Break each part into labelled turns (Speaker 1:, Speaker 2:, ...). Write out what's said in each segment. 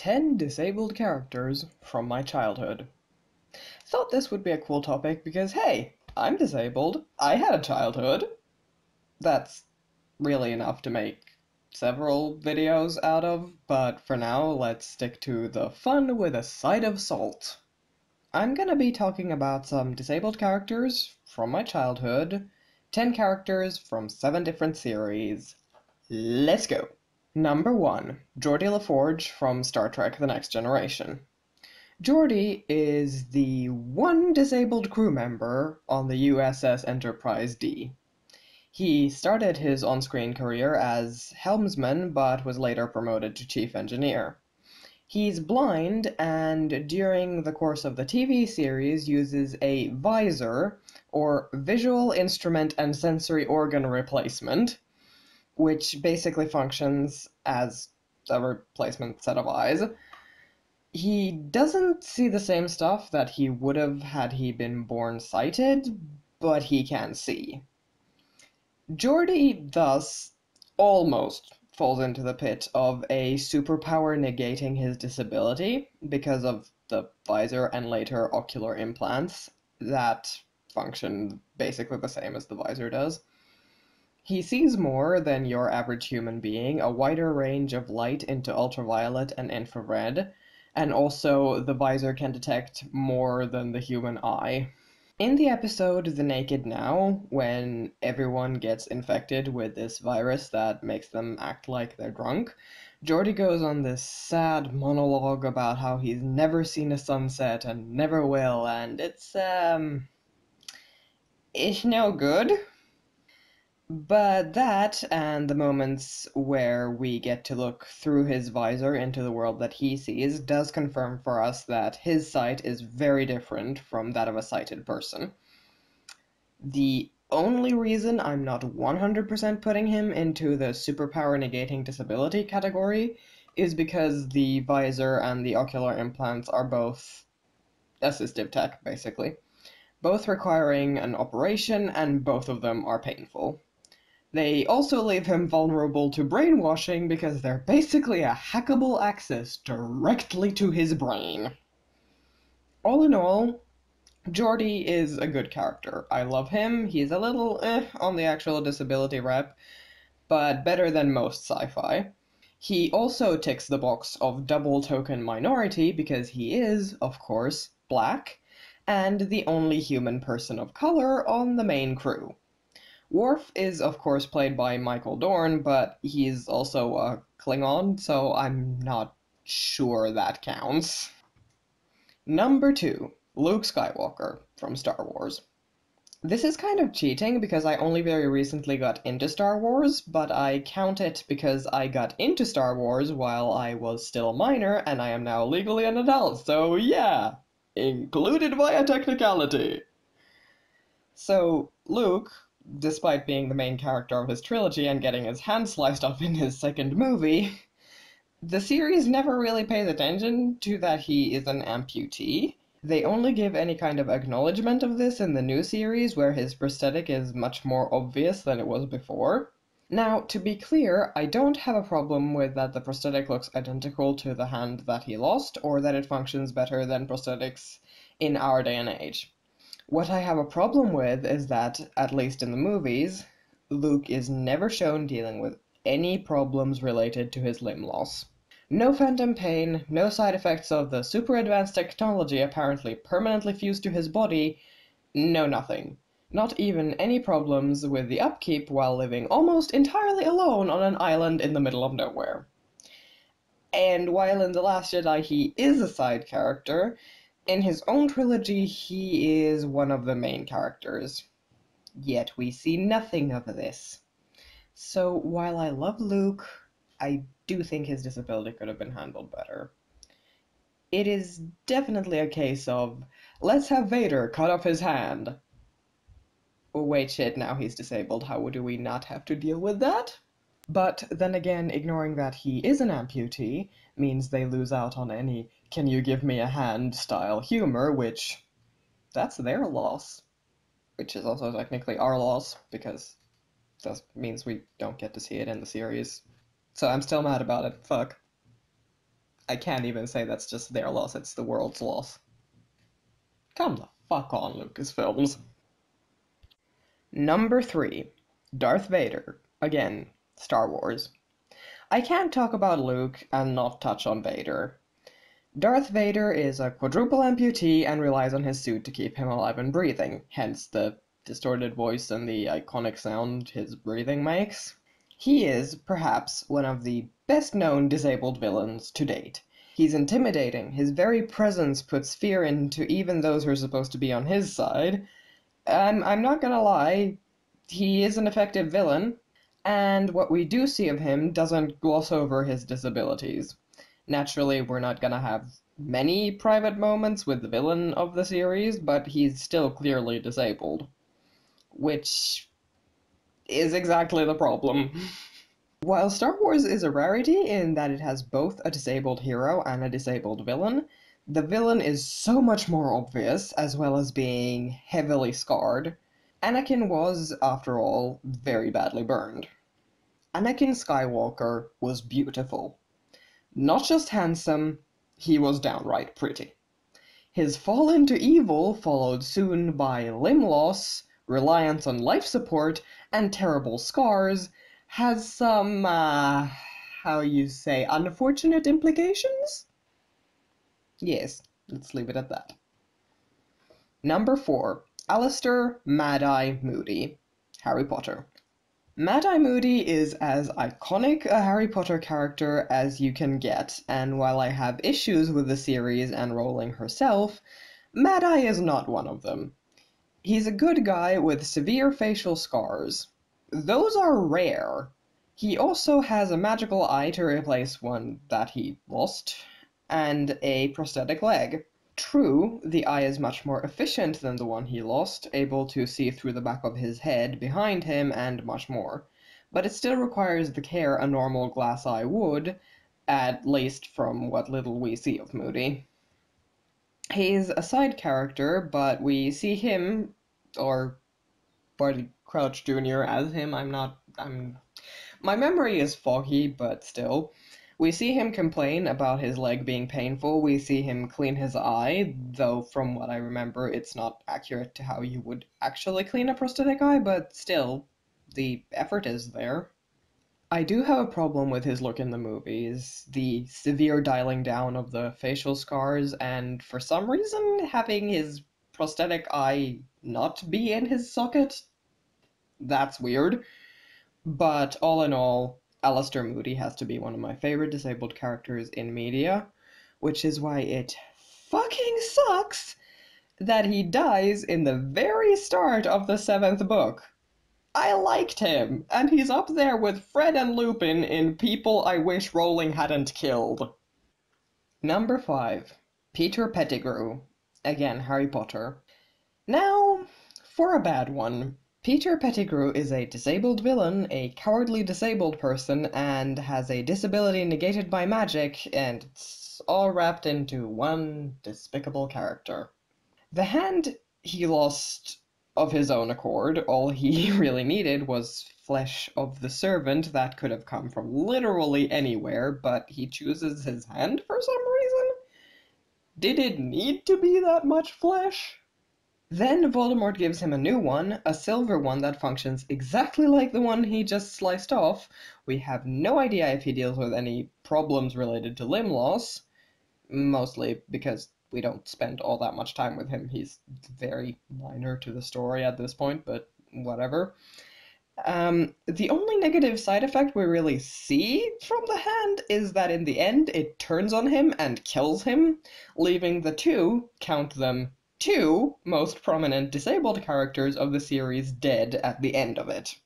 Speaker 1: 10 disabled characters from my childhood. Thought this would be a cool topic because, hey, I'm disabled. I had a childhood. That's really enough to make several videos out of, but for now, let's stick to the fun with a side of salt. I'm gonna be talking about some disabled characters from my childhood, 10 characters from 7 different series. Let's go! Number 1. Geordi LaForge from Star Trek The Next Generation. Geordi is the one disabled crew member on the USS Enterprise D. He started his on-screen career as helmsman, but was later promoted to chief engineer. He's blind, and during the course of the TV series uses a visor, or visual instrument and sensory organ replacement, which basically functions as a replacement set of eyes. He doesn't see the same stuff that he would have had he been born sighted, but he can see. Geordi thus almost falls into the pit of a superpower negating his disability because of the visor and later ocular implants that function basically the same as the visor does. He sees more than your average human being, a wider range of light into ultraviolet and infrared, and also the visor can detect more than the human eye. In the episode The Naked Now, when everyone gets infected with this virus that makes them act like they're drunk, Geordi goes on this sad monologue about how he's never seen a sunset and never will, and it's no good. But that, and the moments where we get to look through his visor into the world that he sees, does confirm for us that his sight is very different from that of a sighted person. The only reason I'm not 100% putting him into the superpower negating disability category is because the visor and the ocular implants are both assistive tech, basically. Both requiring an operation, and both of them are painful. They also leave him vulnerable to brainwashing because they're basically a hackable access directly to his brain. All in all, Geordi is a good character. I love him. He's a little on the actual disability rep, but better than most sci-fi. He also ticks the box of double token minority because he is, of course, black, and the only human person of color on the main crew. Worf is, of course, played by Michael Dorn, but he's also a Klingon, so I'm not sure that counts. Number 2. Luke Skywalker from Star Wars. This is kind of cheating because I only very recently got into Star Wars, but I count it because I got into Star Wars while I was still a minor, and I am now legally an adult, so yeah! Included by a technicality! So, Luke, despite being the main character of his trilogy and getting his hand sliced off in his second movie, the series never really pays attention to that he is an amputee. They only give any kind of acknowledgement of this in the new series, where his prosthetic is much more obvious than it was before. Now, to be clear, I don't have a problem with that the prosthetic looks identical to the hand that he lost, or that it functions better than prosthetics in our day and age. What I have a problem with is that, at least in the movies, Luke is never shown dealing with any problems related to his limb loss. No phantom pain, no side effects of the super advanced technology apparently permanently fused to his body, no nothing. Not even any problems with the upkeep while living almost entirely alone on an island in the middle of nowhere. And while in The Last Jedi he is a side character, in his own trilogy he is one of the main characters. Yet we see nothing of this. So while I love Luke, I do think his disability could have been handled better. It is definitely a case of, let's have Vader cut off his hand. Oh, wait, shit, now he's disabled. How do we not have to deal with that? But then again, ignoring that he is an amputee means they lose out on any "can you give me a hand" style humor, which, that's their loss. Which is also technically our loss, because that means we don't get to see it in the series. So I'm still mad about it. Fuck. I can't even say that's just their loss, it's the world's loss. Come the fuck on, Lucasfilms. Number 3. Darth Vader. Again, Star Wars. I can't talk about Luke and not touch on Vader. Darth Vader is a quadruple amputee and relies on his suit to keep him alive and breathing, hence the distorted voice and the iconic sound his breathing makes. He is, perhaps, one of the best-known disabled villains to date. He's intimidating. His very presence puts fear into even those who are supposed to be on his side. I'm not gonna lie, he is an effective villain, and what we do see of him doesn't gloss over his disabilities. Naturally, we're not gonna have many private moments with the villain of the series, but he's still clearly disabled. Which is exactly the problem. While Star Wars is a rarity in that it has both a disabled hero and a disabled villain, the villain is so much more obvious, as well as being heavily scarred. Anakin was, after all, very badly burned. Anakin Skywalker was beautiful. Not just handsome, he was downright pretty. His fall into evil, followed soon by limb loss, reliance on life support, and terrible scars, has some, unfortunate implications? Yes, let's leave it at that. Number 4. Alastor Mad-Eye Moody. Harry Potter. Mad-Eye Moody is as iconic a Harry Potter character as you can get, and while I have issues with the series and Rowling herself, Mad-Eye is not one of them. He's a good guy with severe facial scars. Those are rare. He also has a magical eye to replace one that he lost, and a prosthetic leg. True, the eye is much more efficient than the one he lost, able to see through the back of his head behind him and much more, but it still requires the care a normal glass eye would, at least from what little we see of Moody. He's a side character, but we see him, or Barty Crouch Jr. as him, my memory is foggy, but still. We see him complain about his leg being painful, we see him clean his eye, though from what I remember it's not accurate to how you would actually clean a prosthetic eye, but still, the effort is there. I do have a problem with his look in the movies, the severe dialing down of the facial scars, and for some reason having his prosthetic eye not be in his socket. That's weird. But all in all, Alastor Moody has to be one of my favorite disabled characters in media, which is why it fucking sucks that he dies in the very start of the 7th book. I liked him, and he's up there with Fred and Lupin in people I wish Rowling hadn't killed. Number 5. Peter Pettigrew. Again, Harry Potter. Now, for a bad one. Peter Pettigrew is a disabled villain, a cowardly disabled person, and has a disability negated by magic, and it's all wrapped into one despicable character. The hand he lost of his own accord, all he really needed was flesh of the servant that could have come from literally anywhere, but he chooses his hand for some reason? Did it need to be that much flesh? Then Voldemort gives him a new one, a silver one that functions exactly like the one he just sliced off. We have no idea if he deals with any problems related to limb loss, mostly because we don't spend all that much time with him. He's very minor to the story at this point, but whatever. The only negative side effect we really see from the hand is that in the end it turns on him and kills him, leaving the count them, two most prominent disabled characters of the series dead at the end of it.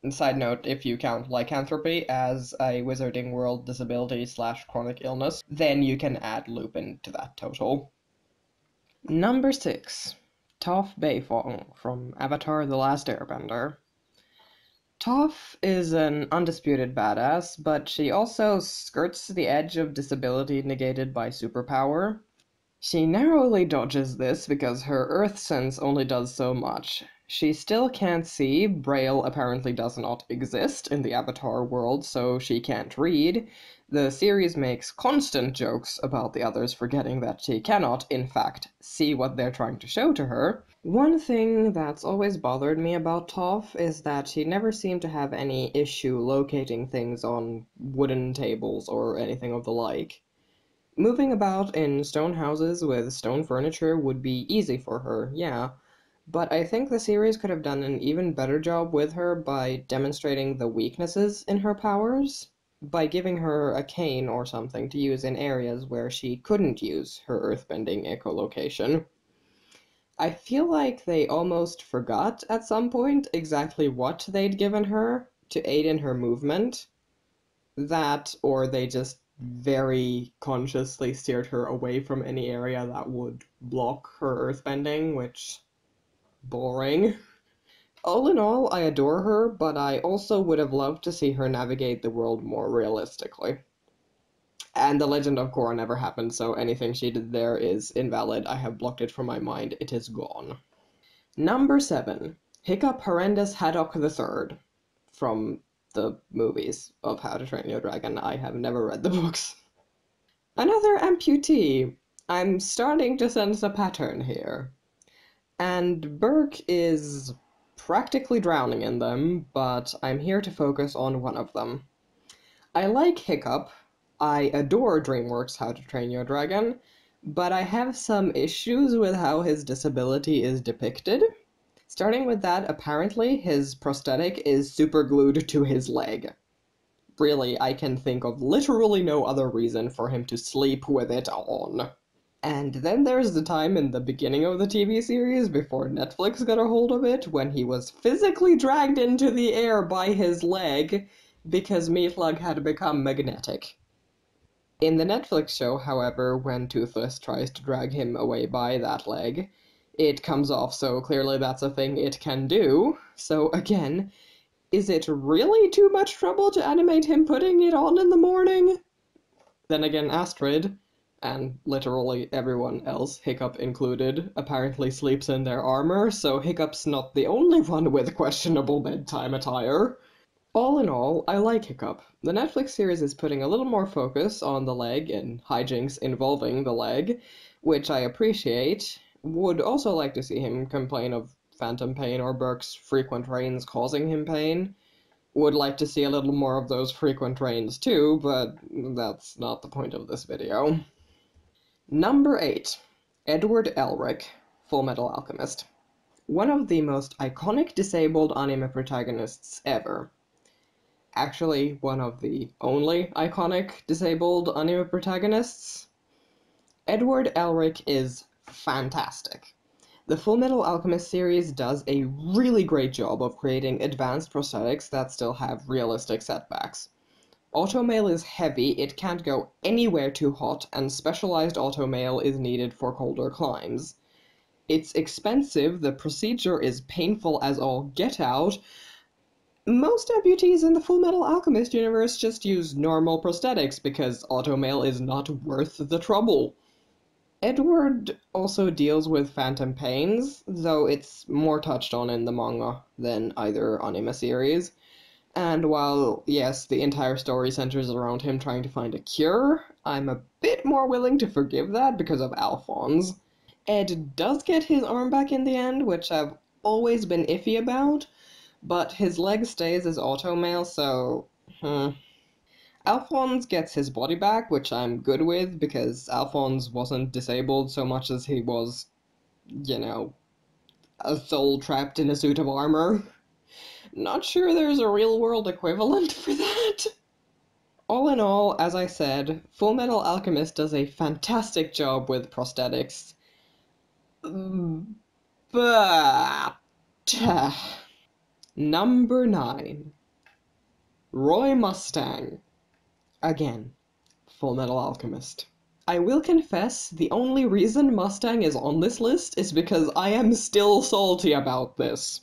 Speaker 1: And side note, if you count lycanthropy as a Wizarding World disability / chronic illness, then you can add Lupin to that total. Number 6. Toph Beifong from Avatar: The Last Airbender. Toph is an undisputed badass, but she also skirts the edge of disability negated by superpower. She narrowly dodges this because her Earth sense only does so much. She still can't see. Braille apparently does not exist in the Avatar world, so she can't read. The series makes constant jokes about the others forgetting that she cannot, in fact, see what they're trying to show to her. One thing that's always bothered me about Toph is that she never seemed to have any issue locating things on wooden tables or anything of the like. Moving about in stone houses with stone furniture would be easy for her, yeah, but I think the series could have done an even better job with her by demonstrating the weaknesses in her powers, by giving her a cane or something to use in areas where she couldn't use her earthbending echolocation. I feel like they almost forgot at some point exactly what they'd given her to aid in her movement. That, or they just very consciously steered her away from any area that would block her earthbending, which boring. All in all, I adore her, but I also would have loved to see her navigate the world more realistically. And the Legend of Korra never happened, so anything she did there is invalid. I have blocked it from my mind. It is gone. Number 7. Hiccup, Horrendous, Haddock the Third. From the movies of How to Train Your Dragon. I have never read the books. Another amputee. I'm starting to sense a pattern here. And Burke is practically drowning in them, but I'm here to focus on one of them. I like Hiccup. I adore DreamWorks' How to Train Your Dragon, but I have some issues with how his disability is depicted. Starting with that, apparently his prosthetic is superglued to his leg. Really, I can think of literally no other reason for him to sleep with it on. And then there's the time in the beginning of the TV series, before Netflix got a hold of it, when he was physically dragged into the air by his leg because Meatlug had become magnetic. In the Netflix show, however, when Toothless tries to drag him away by that leg, it comes off, so clearly that's a thing it can do. So again, is it really too much trouble to animate him putting it on in the morning? Then again, Astrid, and literally everyone else, Hiccup included, apparently sleeps in their armor, so Hiccup's not the only one with questionable bedtime attire. All in all, I like Hiccup. The Netflix series is putting a little more focus on the leg and hijinks involving the leg, which I appreciate. Would also like to see him complain of phantom pain or Burke's frequent rains causing him pain. Would like to see a little more of those frequent rains too, but that's not the point of this video. Number 8. Edward Elric, Fullmetal Alchemist. One of the most iconic disabled anime protagonists ever. Actually, one of the only iconic disabled anime protagonists. Edward Elric is fantastic. The Fullmetal Alchemist series does a really great job of creating advanced prosthetics that still have realistic setbacks. Automail is heavy, it can't go anywhere too hot, and specialized automail is needed for colder climes. It's expensive, the procedure is painful as all get out. Most amputees in the Fullmetal Alchemist universe just use normal prosthetics because automail is not worth the trouble. Edward also deals with phantom pains, though it's more touched on in the manga than either anime series. And while, yes, the entire story centers around him trying to find a cure, I'm a bit more willing to forgive that because of Alphonse. Ed does get his arm back in the end, which I've always been iffy about, but his leg stays as automail, so Alphonse gets his body back, which I'm good with, because Alphonse wasn't disabled so much as he was, a soul trapped in a suit of armor. Not sure there's a real-world equivalent for that. All in all, as I said, Fullmetal Alchemist does a fantastic job with prosthetics. But... Number 9. Roy Mustang. Again, Fullmetal Alchemist. I will confess, the only reason Mustang is on this list is because I am still salty about this.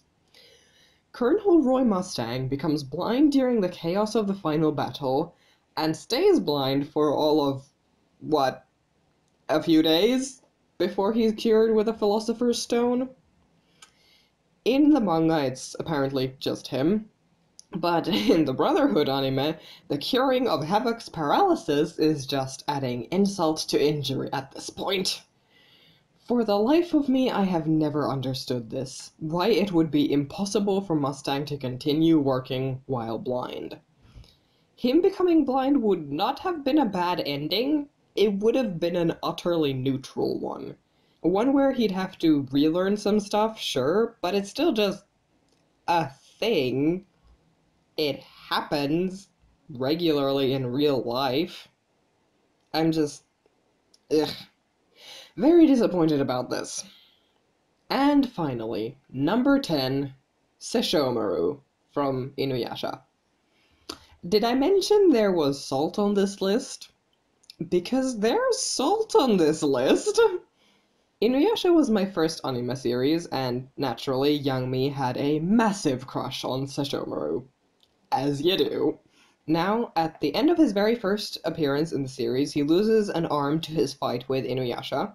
Speaker 1: Colonel Roy Mustang becomes blind during the chaos of the final battle, and stays blind for all of, a few days? Before he's cured with a Philosopher's Stone? In the manga, it's apparently just him. But in the Brotherhood anime, the curing of Haddock's paralysis is just adding insult to injury at this point. For the life of me, I have never understood this. Why it would be impossible for Mustang to continue working while blind. Him becoming blind would not have been a bad ending. It would have been an utterly neutral one. One where he'd have to relearn some stuff, sure, but it's still just a thing. It happens regularly in real life. I'm just, ugh, very disappointed about this. And finally, number 10, Sesshomaru from Inuyasha. Did I mention there was salt on this list? Because there's salt on this list! Inuyasha was my first anime series, and naturally, young me had a massive crush on Sesshomaru. As you do. Now, at the end of his very first appearance in the series, he loses an arm to his fight with Inuyasha.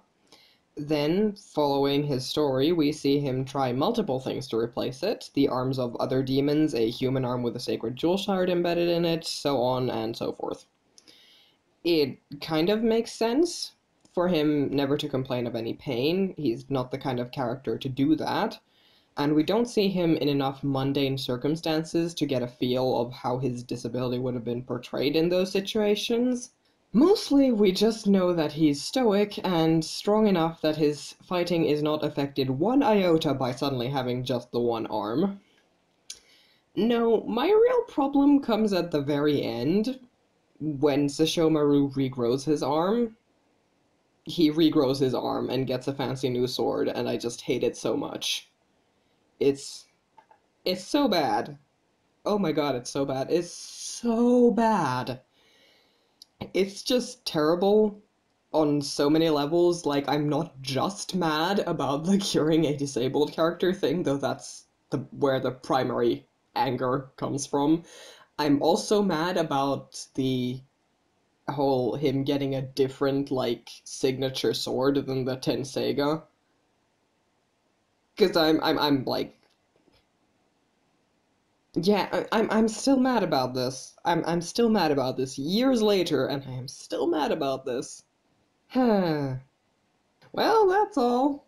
Speaker 1: Then, following his story, we see him try multiple things to replace it. The arms of other demons, a human arm with a sacred jewel shard embedded in it, so on and so forth. It kind of makes sense for him never to complain of any pain. He's not the kind of character to do that. And we don't see him in enough mundane circumstances to get a feel of how his disability would have been portrayed in those situations. Mostly, we just know that he's stoic and strong enough that his fighting is not affected one iota by suddenly having just the one arm. No, my real problem comes at the very end, when Sesshomaru regrows his arm. He regrows his arm and gets a fancy new sword, and I just hate it so much. It's so bad. Oh my god, it's so bad. It's so bad. It's just terrible on so many levels. Like, I'm not just mad about the curing a disabled character thing, though that's where the primary anger comes from. I'm also mad about the whole him getting a different, like, signature sword than the Tenseiga. Because I'm like, yeah, I'm still mad about this. I'm still mad about this years later, and I am still mad about this. Well, that's all.